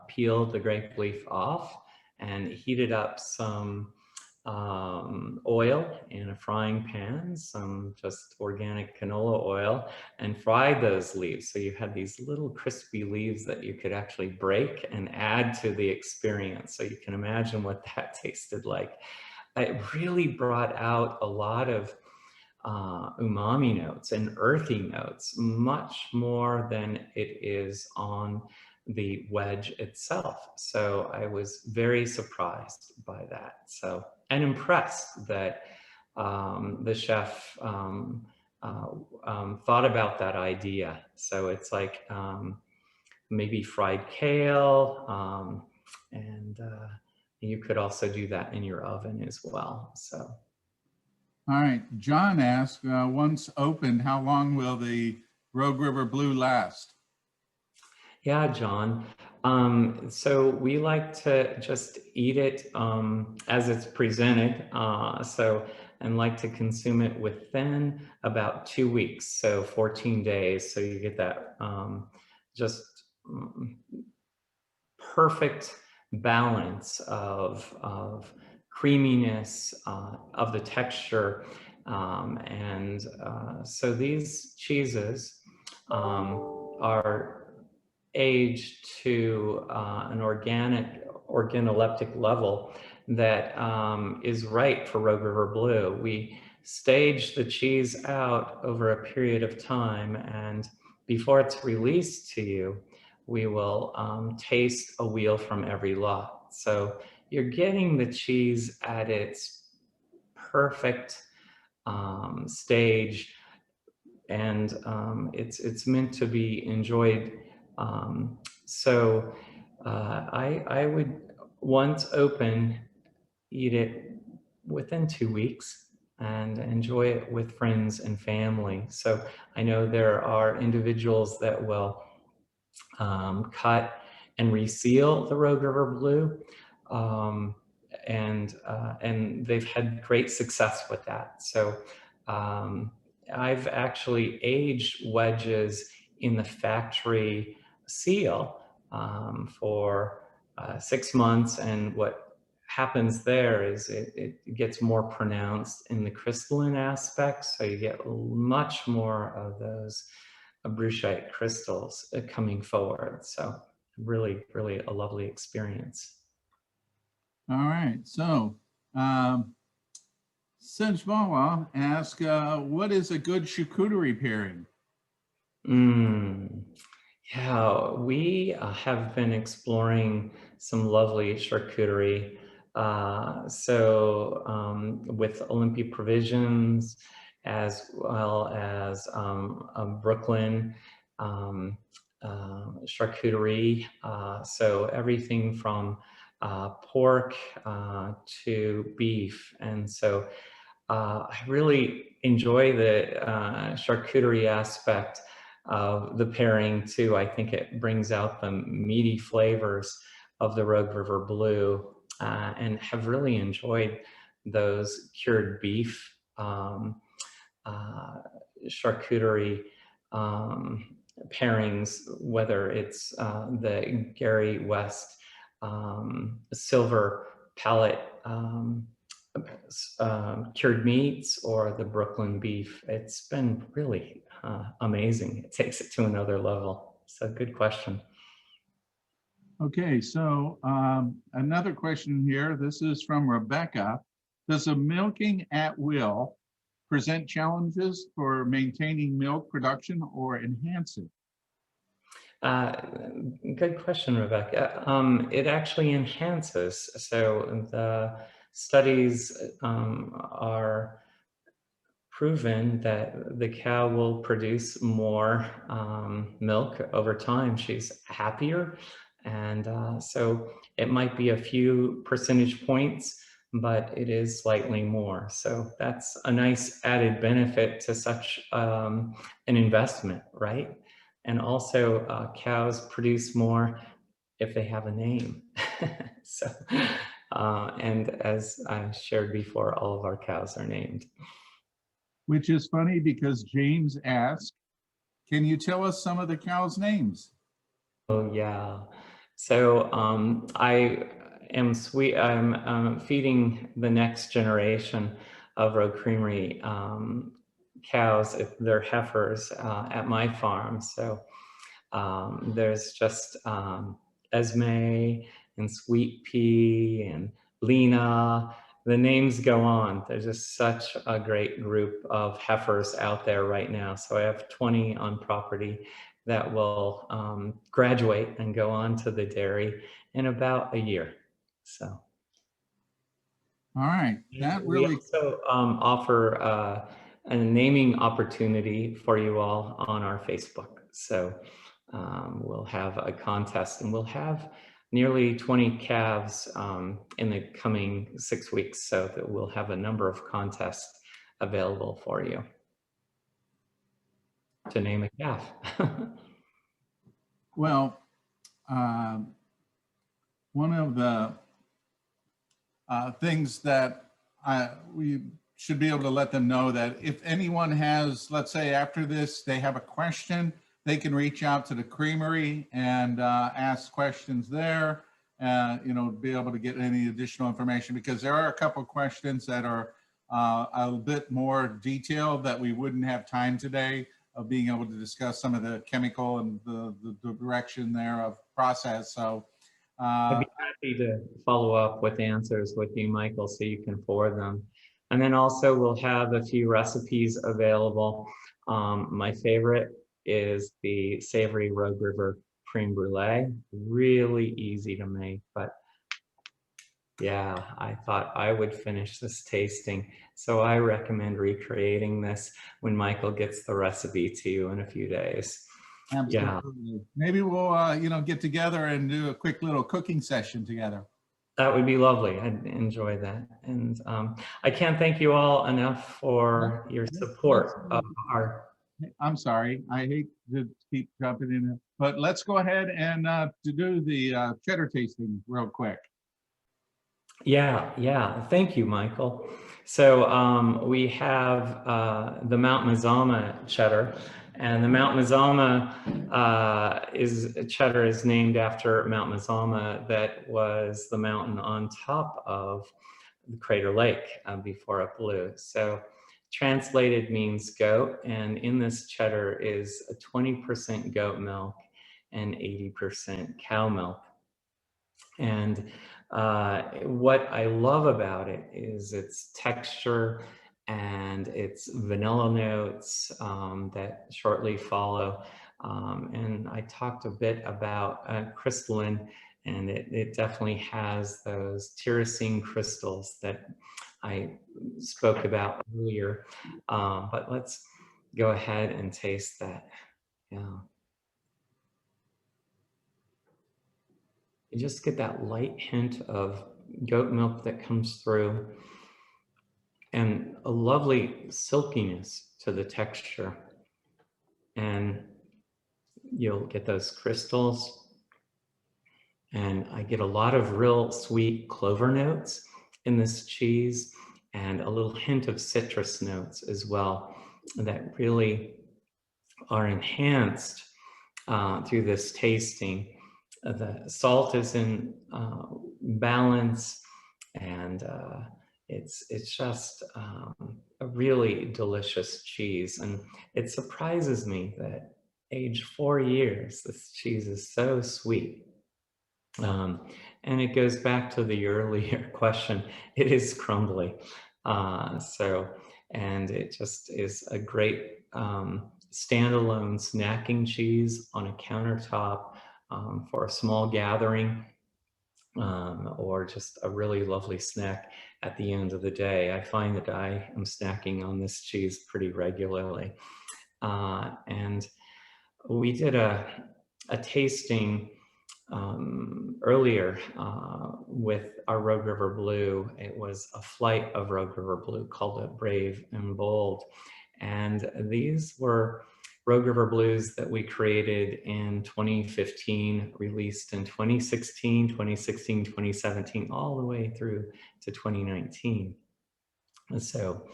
peeled the grape leaf off and heated up some oil in a frying pan, some just organic canola oil, and fried those leaves. So you had these little crispy leaves that you could actually break and add to the experience. So you can imagine what that tasted like. It really brought out a lot of umami notes and earthy notes, much more than it is on the wedge itself. So I was very surprised by that. So, and impressed that the chef thought about that idea. So it's like maybe fried kale, and you could also do that in your oven as well. So. All right, John asked, once opened, how long will the Rogue River Blue last? Yeah, John. So we like to just eat it as it's presented. And like to consume it within about 2 weeks, so 14 days. So you get that just perfect balance of creaminess, of the texture. So these cheeses are aged to an organoleptic level that is right for Rogue River Blue. We stage the cheese out over a period of time, and before it's released to you, we will taste a wheel from every lot. So you're getting the cheese at its perfect stage, and it's meant to be enjoyed. I would, once open, eat it within 2 weeks and enjoy it with friends and family. So I know there are individuals that will cut and reseal the Rogue River Blue, and they've had great success with that. So I've actually aged wedges in the factory seal for 6 months, and what happens there is it gets more pronounced in the crystalline aspects, so you get much more of those bruchite crystals coming forward. So really, really a lovely experience. All right. So, Sinjbawa asks, what is a good charcuterie pairing? Yeah, we have been exploring some lovely charcuterie. With Olympia Provisions, as well as Brooklyn charcuterie. So everything from pork to beef. And so I really enjoy the charcuterie aspect of the pairing too. I think it brings out the meaty flavors of the Rogue River Blue, and have really enjoyed those cured beef charcuterie pairings, whether it's the Gary West silver palette cured meats or the Brooklyn beef. It's been really amazing. It takes it to another level. So good question. Okay, so another question here. This is from Rebecca. Does a milking at will present challenges for maintaining milk production or enhance it? Good question, Rebecca. It actually enhances. So the studies are proven that the cow will produce more milk over time. She's happier. And so it might be a few percentage points, but it is slightly more. So that's a nice added benefit to such an investment, right? And also cows produce more if they have a name. So, and as I shared before, all of our cows are named. Which is funny because James asked, can you tell us some of the cows' names? Oh yeah. So I am I'm feeding the next generation of Rogue Creamery cows, if they're heifers, at my farm. So there's just Esme and Sweet Pea and Lena. The names go on. There's just such a great group of heifers out there right now. So I have 20 on property that will graduate and go on to the dairy in about a year. So. All right, that really. We also offer a naming opportunity for you all on our Facebook. So we'll have a contest, and we'll have nearly 20 calves in the coming 6 weeks. So that we'll have a number of contests available for you to name a calf. Well, one of the things that we should be able to let them know that if anyone has, let's say after this, they have a question, they can reach out to the creamery and ask questions there, be able to get any additional information, because there are a couple of questions that are a bit more detailed that we wouldn't have time today of being able to discuss some of the chemical and the direction there of process. So I'd be happy to follow up with answers with you, Michael, so you can forward them. And then also we'll have a few recipes available. My favorite is the savory Rogue River creme brulee. Really easy to make, but yeah, I thought I would finish this tasting. So I recommend recreating this when Michael gets the recipe to you in a few days. Absolutely. Yeah. Maybe we'll, get together and do a quick little cooking session together. That would be lovely. I'd enjoy that. And I can't thank you all enough for your support of our. I'm sorry, I hate to keep jumping in, but let's go ahead and to do the cheddar tasting real quick. Yeah. Thank you, Michael. So we have the Mount Mazama cheddar, and the Mount Mazama cheddar is named after Mount Mazama, that was the mountain on top of the Crater Lake before it blew. So translated means goat, and in this cheddar is a 20% goat milk and 80% cow milk. And what I love about it is its texture and its vanilla notes that shortly follow. And I talked a bit about Crystalline, and it definitely has those tyrosine crystals that I spoke about earlier. But let's go ahead and taste that. Yeah. You just get that light hint of goat milk that comes through, and a lovely silkiness to the texture. And you'll get those crystals. And I get a lot of real sweet clover notes in this cheese, and a little hint of citrus notes as well that really are enhanced through this tasting. The salt is in balance, and it's just a really delicious cheese. And it surprises me that age 4 years, this cheese is so sweet. And it goes back to the earlier question. It is crumbly. And it just is a great standalone snacking cheese on a countertop for a small gathering, or just a really lovely snack at the end of the day. I find that I am snacking on this cheese pretty regularly. And we did a tasting earlier with our Rogue River Blue. It was a flight of Rogue River Blue called it Brave and Bold. And these were Rogue River Blues that we created in 2015, released in 2016, 2017, all the way through to 2019. And so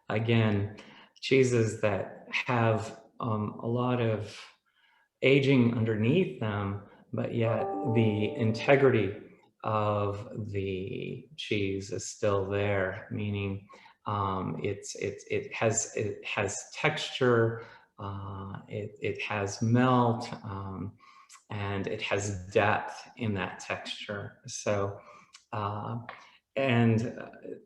again, cheeses that have a lot of aging underneath them, but yet the integrity of the cheese is still there, meaning it has texture, it has melt, and it has depth in that texture. So, and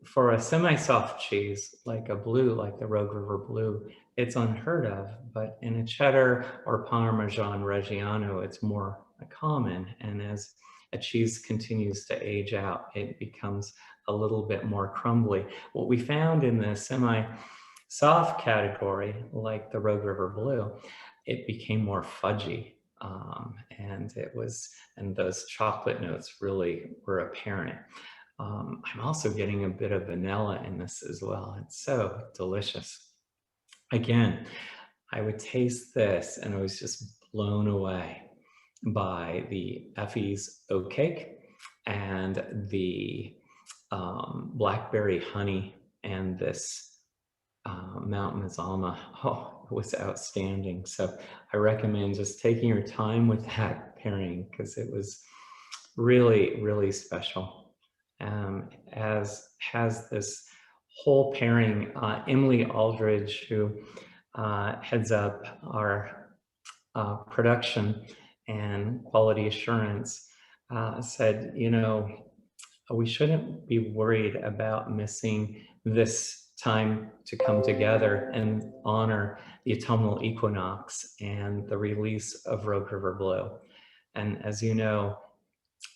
for a semi-soft cheese like a blue, like the Rogue River Blue, it's unheard of. But in a cheddar or Parmesan Reggiano, it's more common. And as a cheese continues to age out, it becomes a little bit more crumbly. What we found in the semi-soft category, like the Rogue River Blue, it became more fudgy. And those chocolate notes really were apparent. I'm also getting a bit of vanilla in this as well. It's so delicious. Again, I would taste this and I was just blown away by the Effie's Oatcake and the Blackberry Honey, and this Mount Mazama. Oh, it was outstanding. So I recommend just taking your time with that pairing, because it was really, really special. As has this whole pairing, Emily Aldridge, who heads up our production and quality assurance, said, you know, we shouldn't be worried about missing this time to come together and honor the autumnal equinox and the release of Rogue River Blue. And as you know,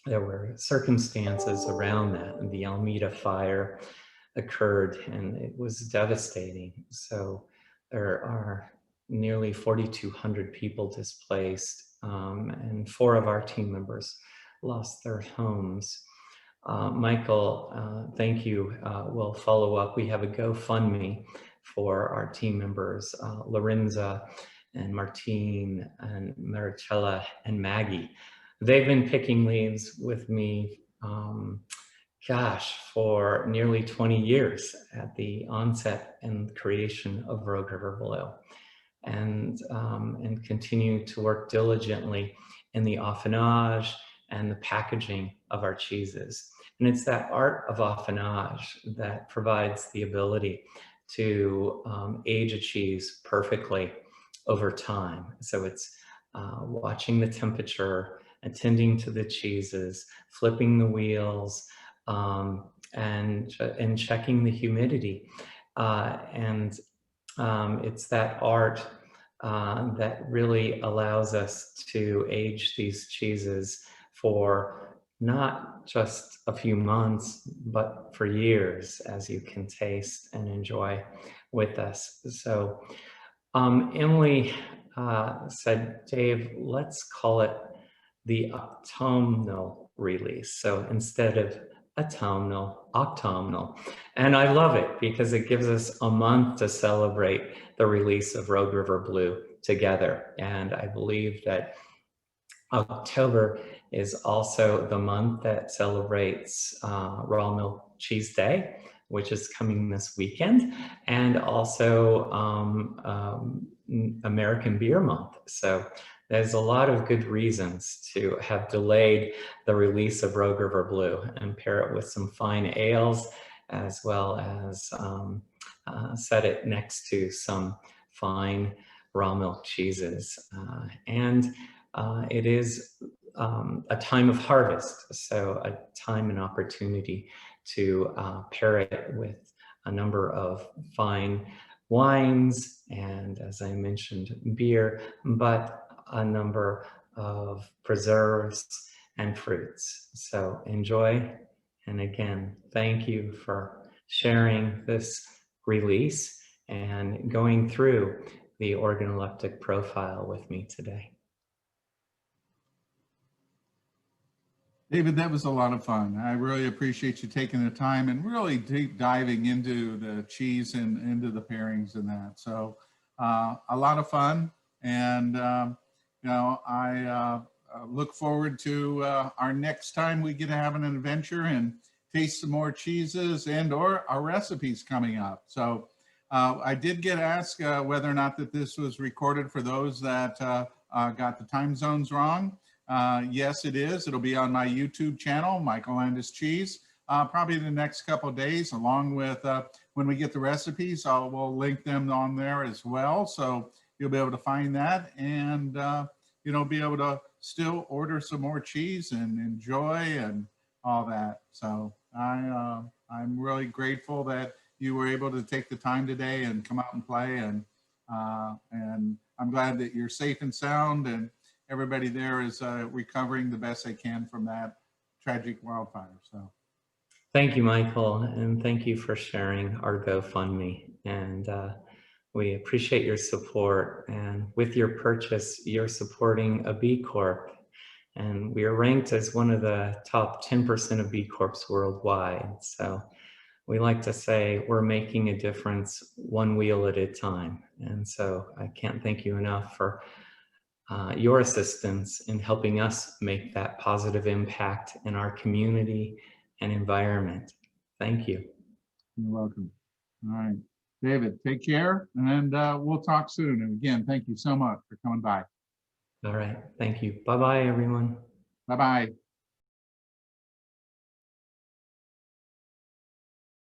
there were circumstances around that, and the Almeida fire occurred, and it was devastating. So there are nearly 4,200 people displaced, and 4 of our team members lost their homes. Michael, thank you. We'll follow up. We have a GoFundMe for our team members, Lorenza and Martine and Maricella and Maggie. They've been picking leaves with me, for nearly 20 years at the onset and creation of Rogue River Blue, and continue to work diligently in the affinage and the packaging of our cheeses. And it's that art of affinage that provides the ability to age a cheese perfectly over time. So it's watching the temperature, attending to the cheeses, flipping the wheels, and checking the humidity. It's that art that really allows us to age these cheeses for not just a few months, but for years, as you can taste and enjoy with us. So Emily said, Dave, let's call it the autumnal release. So instead of autumnal, octomnal. And I love it because it gives us a month to celebrate the release of Rogue River Blue together. And I believe that October is also the month that celebrates Raw Milk Cheese Day, which is coming this weekend, and also American Beer Month. So there's a lot of good reasons to have delayed the release of Rogue River Blue and pair it with some fine ales, as well as set it next to some fine raw milk cheeses. It is a time of harvest, so a time and opportunity to pair it with a number of fine wines and, as I mentioned, beer, but a number of preserves and fruits. So enjoy. And again, thank you for sharing this release and going through the organoleptic profile with me today. David, that was a lot of fun. I really appreciate you taking the time and really deep diving into the cheese and into the pairings and that. So a lot of fun. And, I look forward to our next time we get to have an adventure and taste some more cheeses and or our recipes coming up. So I did get asked whether or not that this was recorded for those that got the time zones wrong. Yes, it is. It'll be on my YouTube channel, Michael Landis Cheese, probably the next couple of days, along with when we get the recipes, we'll link them on there as well. So you'll be able to find that and, be able to still order some more cheese and enjoy and all that. So I'm really grateful that you were able to take the time today and come out and play. And I'm glad that you're safe and sound and everybody there is recovering the best they can from that tragic wildfire. So, thank you, Michael, and thank you for sharing our GoFundMe. And we appreciate your support. And with your purchase, you're supporting a B Corp. And we are ranked as one of the top 10% of B Corps worldwide. So we like to say we're making a difference one wheel at a time. And so I can't thank you enough for your assistance in helping us make that positive impact in our community and environment. Thank you. You're welcome. All right, David, take care, and we'll talk soon. And again, thank you so much for coming by. All right, thank you. Bye-bye, everyone. Bye-bye.